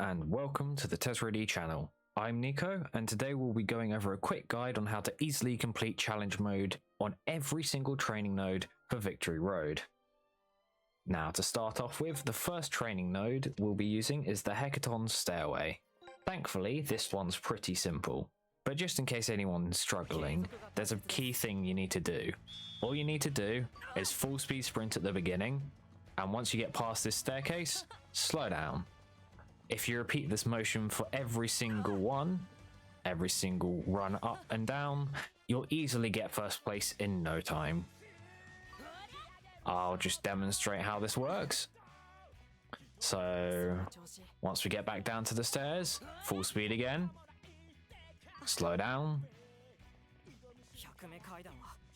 and welcome to the Tezrodi channel. I'm Nico, and today we'll be going over a quick guide on how to easily complete challenge mode on every single training node for Victory Road. Now, to start off with, the first training node we'll be using is the Hecaton stairway. Thankfully, this one's pretty simple, but just in case anyone's struggling, there's a key thing you need to do. All you need to do is full speed sprint at the beginning, and once you get past this staircase, slow down. If you repeat this motion for every single run up and down, you'll easily get first place in no time. I'll just demonstrate how this works. So, once we get back down to the stairs, full speed again, slow down,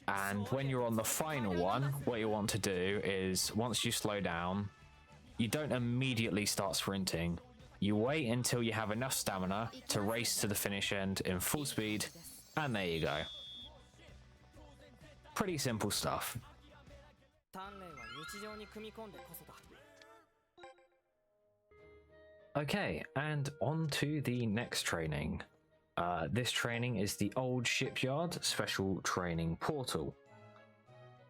and when you're on the final one, what you want to do is, once you slow down, you don't immediately start sprinting. You wait until you have enough stamina to race to the finish end in full speed, and there you go. Pretty simple stuff. Okay, and on to the next training. This training is the Old Shipyard Special Training Portal.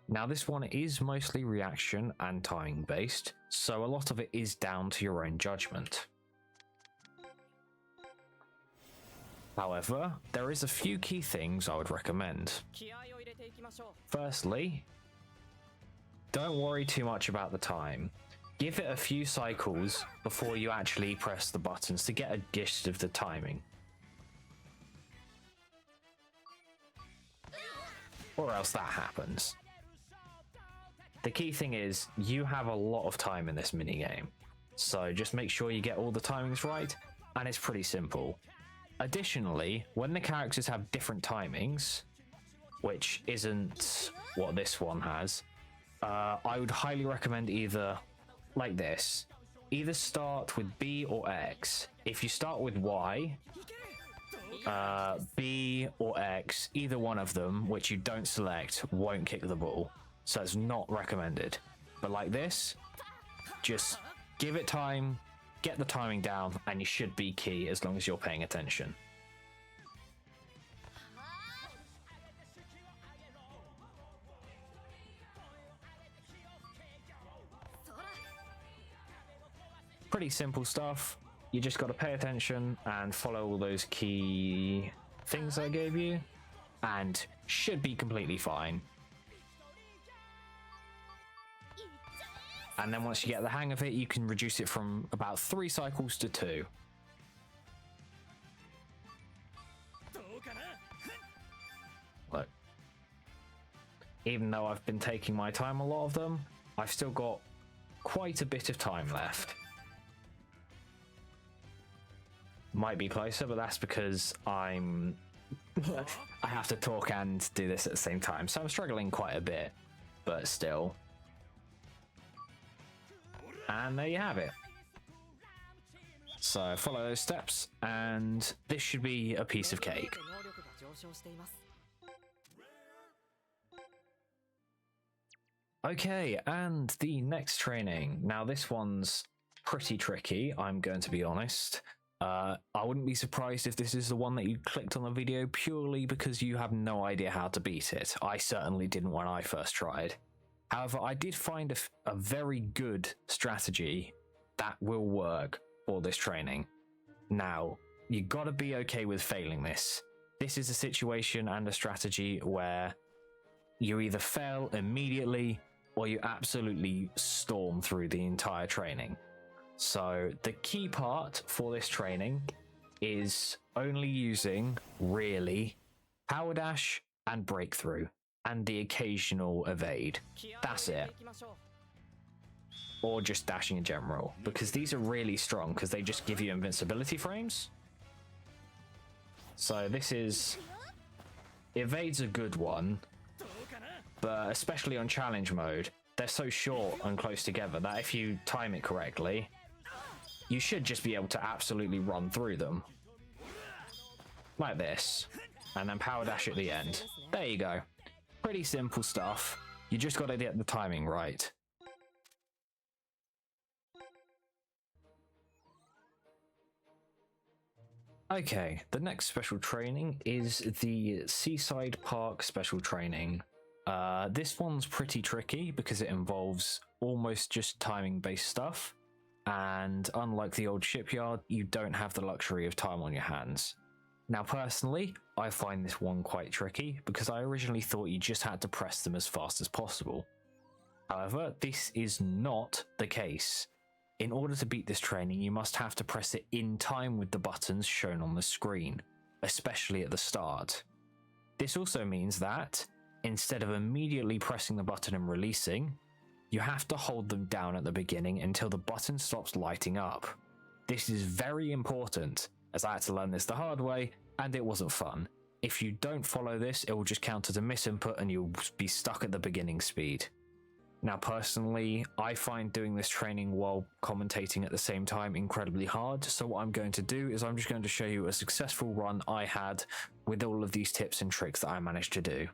Now this one is mostly reaction and timing based, so a lot of it is down to your own judgment. However, there is a few key things I would recommend. Firstly, don't worry too much about the time. Give it a few cycles before you actually press the buttons to get a gist of the timing. Or else that happens. The key thing is, you have a lot of time in this minigame, so just make sure you get all the timings right, and it's pretty simple. Additionally, when the characters have different timings, which isn't what this one has, I would highly recommend either, like this, either start with B or X. If you start with Y, B or X, either one of them, which you don't select, won't kick the ball. So it's not recommended. But like this, just give it time, get the timing down, and you should be key as long as you're paying attention. Pretty simple stuff. You just got to pay attention and follow all those key things I gave you, and should be completely fine. And then once you get the hang of it, you can reduce it from about 3 cycles to 2. Look, even though I've been taking my time a lot of them, I've still got quite a bit of time left. Might be closer, but that's because I have to talk and do this at the same time, so I'm struggling quite a bit, but still. And there you have it. So follow those steps, and this should be a piece of cake. Okay, and the next training. Now this one's pretty tricky, I'm going to be honest. I wouldn't be surprised if this is the one that you clicked on the video purely because you have no idea how to beat it. I certainly didn't when I first tried. However, I did find a very good strategy that will work for this training. Now, you gotta be okay with failing this. This is a situation and a strategy where you either fail immediately or you absolutely storm through the entire training. So the key part for this training is only using, really, power dash and breakthrough, and the occasional evade. That's it. Or just dashing in general, because these are really strong because they just give you invincibility frames. So this is... Evade's a good one, but especially on challenge mode, they're so short and close together that if you time it correctly, you should just be able to absolutely run through them. Like this. And then power dash at the end. There you go. Pretty simple stuff. You just got to get the timing right. Okay, the next special training is the Seaside Park special training. This one's pretty tricky because it involves almost just timing based stuff, and unlike the old shipyard, you don't have the luxury of time on your hands. Now personally, I find this one quite tricky because I originally thought you just had to press them as fast as possible. However, this is not the case. In order to beat this training, you must have to press it in time with the buttons shown on the screen, especially at the start. This also means that, instead of immediately pressing the button and releasing, you have to hold them down at the beginning until the button stops lighting up. This is very important, as I had to learn this the hard way, and it wasn't fun. If you don't follow this, it will just count as a misinput and you'll be stuck at the beginning speed. Now personally, I find doing this training while commentating at the same time incredibly hard, so what I'm going to do is I'm just going to show you a successful run I had with all of these tips and tricks that I managed to do.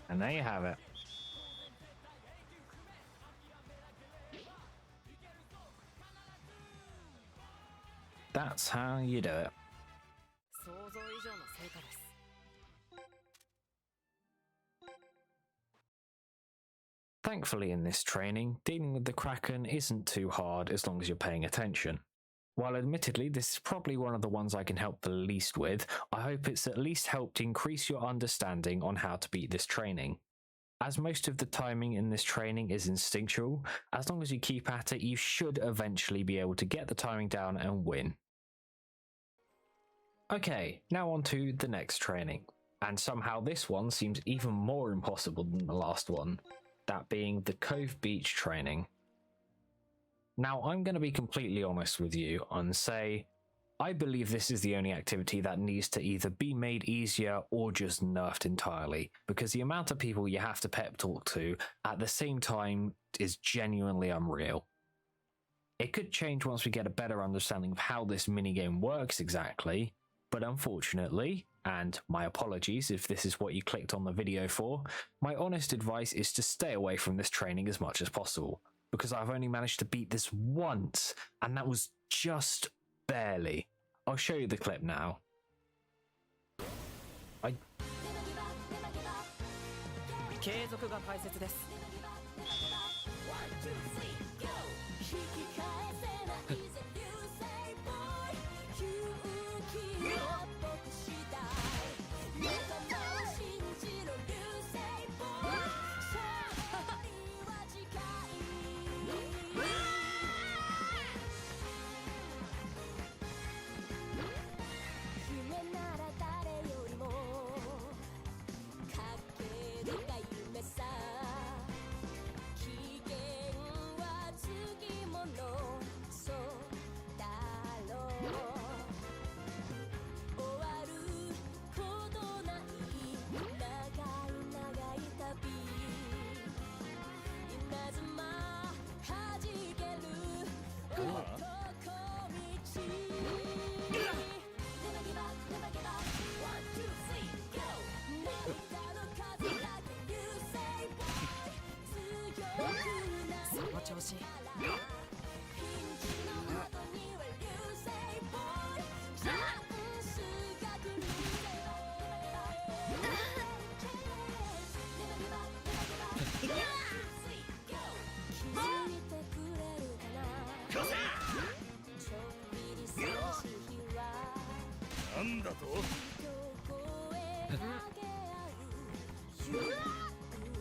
And there you have it. That's how you do it. Thankfully in this training, dealing with the Kraken isn't too hard as long as you're paying attention. While admittedly this is probably one of the ones I can help the least with, I hope it's at least helped increase your understanding on how to beat this training. As most of the timing in this training is instinctual, as long as you keep at it, you should eventually be able to get the timing down and win. Okay, now on to the next training, and somehow this one seems even more impossible than the last one, that being the Cove Beach training. Now I'm going to be completely honest with you and say, I believe this is the only activity that needs to either be made easier or just nerfed entirely, because the amount of people you have to pep talk to at the same time is genuinely unreal. It could change once we get a better understanding of how this minigame works exactly, but unfortunately, and my apologies if this is what you clicked on the video for, my honest advice is to stay away from this training as much as possible, because I've only managed to beat this once, and that was just barely. I'll show you the clip now.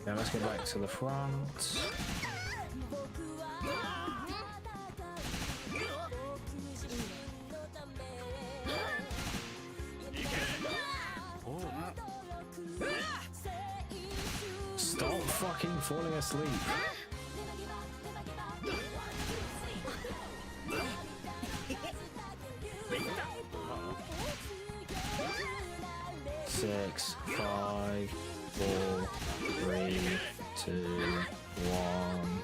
Now let's get back to the front. fucking falling asleep. Six, 5, 4, 3, 2, 1.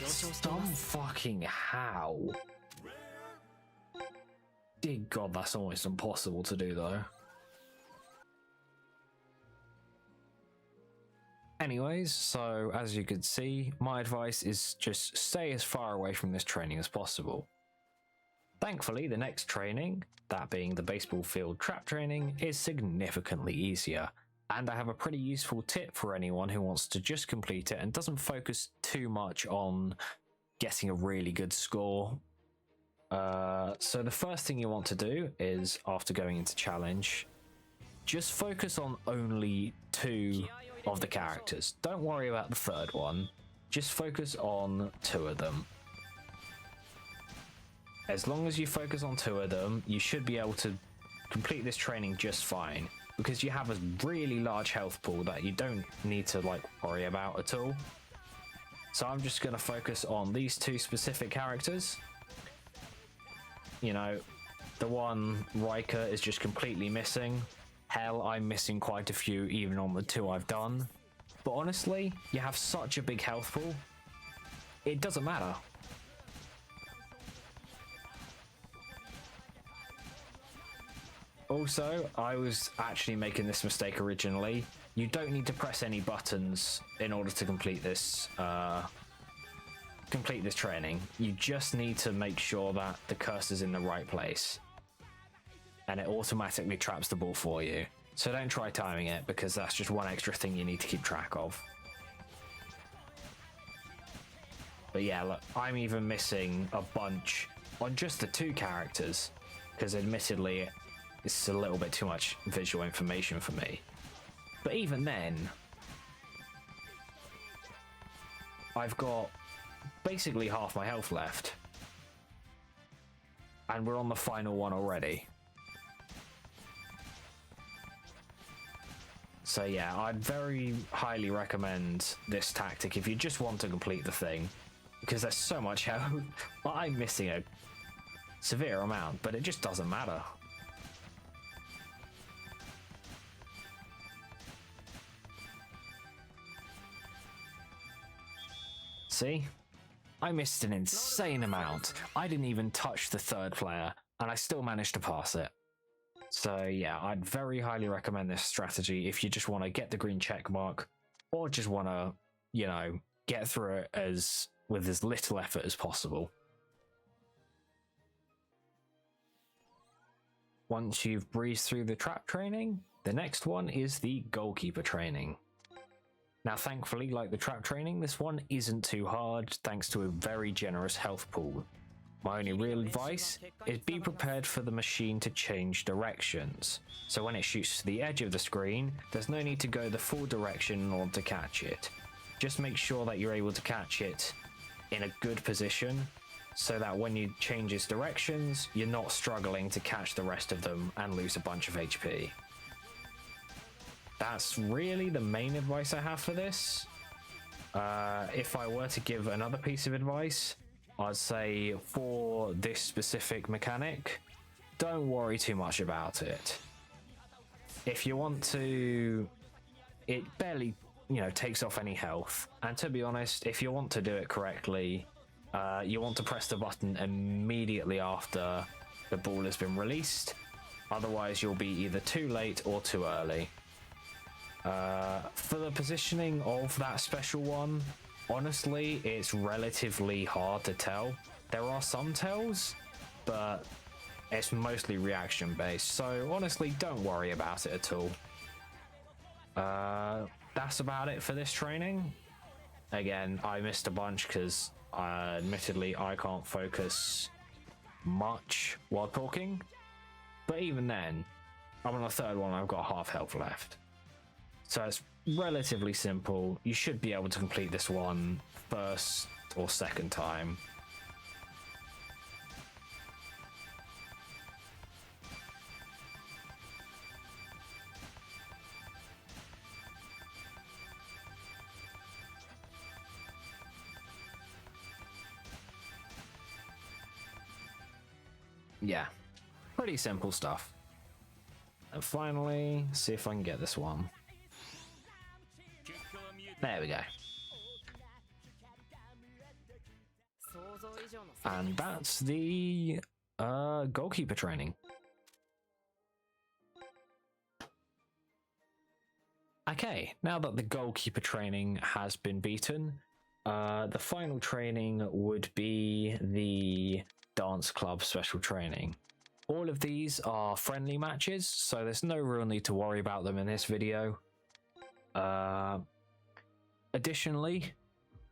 Some fucking how. Dear God, that's almost impossible to do though. Anyways, so as you can see, my advice is just stay as far away from this training as possible. Thankfully, the next training, that being the baseball field trap training, is significantly easier. And I have a pretty useful tip for anyone who wants to just complete it and doesn't focus too much on getting a really good score. So the first thing you want to do is, after going into challenge, just focus on only 2 of the characters. Don't worry about the third one. Just focus on 2 of them. As long as you focus on 2 of them, you should be able to complete this training just fine, because you have a really large health pool that you don't need to like worry about at all. So I'm just going to focus on these 2 specific characters. You know, the one Riker is just completely missing. Hell, I'm missing quite a few even on the 2 I've done. But honestly, you have such a big health pool, it doesn't matter. Also, I was actually making this mistake originally. You don't need to press any buttons in order to complete this training. You just need to make sure that the cursor's in the right place, and it automatically traps the ball for you. So don't try timing it, because that's just one extra thing you need to keep track of. But yeah, look, I'm even missing a bunch on just the 2 characters, because admittedly it's a little bit too much visual information for me. But even then, I've got basically half my health left, and we're on the final one already. So yeah, I'd very highly recommend this tactic if you just want to complete the thing, because there's so much health. I'm missing a severe amount, but it just doesn't matter. See? I missed an insane amount. I didn't even touch the 3rd player, and I still managed to pass it. So yeah, I'd very highly recommend this strategy if you just want to get the green check mark, or just want to, you know, get through it with as little effort as possible. Once you've breezed through the trap training, the next one is the goalkeeper training. Now thankfully, like the trap training, this one isn't too hard thanks to a very generous health pool. My only real advice is be prepared for the machine to change directions. So when it shoots to the edge of the screen, there's no need to go the full direction in order to catch it. Just make sure that you're able to catch it in a good position, so that when you change its directions, you're not struggling to catch the rest of them and lose a bunch of HP. That's really the main advice I have for this. If I were to give another piece of advice, I'd say for this specific mechanic, don't worry too much about it. If you want to, it barely, you know, takes off any health. And to be honest, if you want to do it correctly, you want to press the button immediately after the ball has been released. Otherwise, you'll be either too late or too early. For the positioning of that special one, honestly, it's relatively hard to tell. There are some tells, but it's mostly reaction based, so honestly, don't worry about it at all. That's about it for this training. Again, I missed a bunch because admittedly I can't focus much while talking, but even then, I'm on the 3rd one, I've got half health left. So it's relatively simple. You should be able to complete this one first or second time. yeah, pretty simple stuff. And finally, see if I can get this one. There we go. And that's the goalkeeper training. Okay, now that the goalkeeper training has been beaten, the final training would be the dance club special training. All of these are friendly matches, so there's no real need to worry about them in this video. Additionally,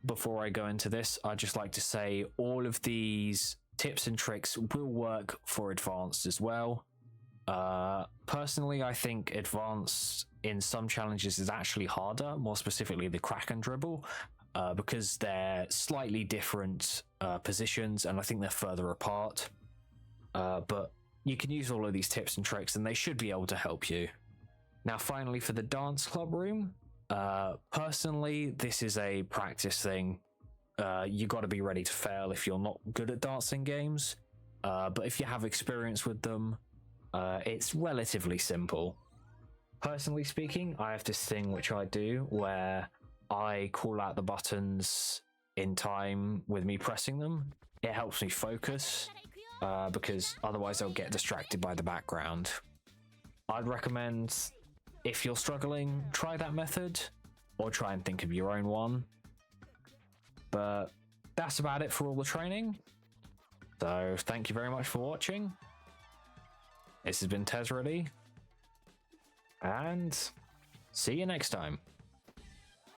before I go into this, I'd just like to say all of these tips and tricks will work for advanced as well. Personally, I think advanced in some challenges is actually harder, more specifically the Kraken dribble, because they're slightly different positions and I think they're further apart. But you can use all of these tips and tricks and they should be able to help you. Now finally for the dance club room, personally this is a practice thing. You got to be ready to fail if you're not good at dancing games, but if you have experience with them, it's relatively simple. Personally speaking, I have this thing which I do where I call out the buttons in time with me pressing them. It helps me focus, because otherwise I'll get distracted by the background. I'd recommend, if you're struggling, try that method, or try and think of your own one. But that's about it for all the training. So thank you very much for watching. This has been Tezrodi, and see you next time.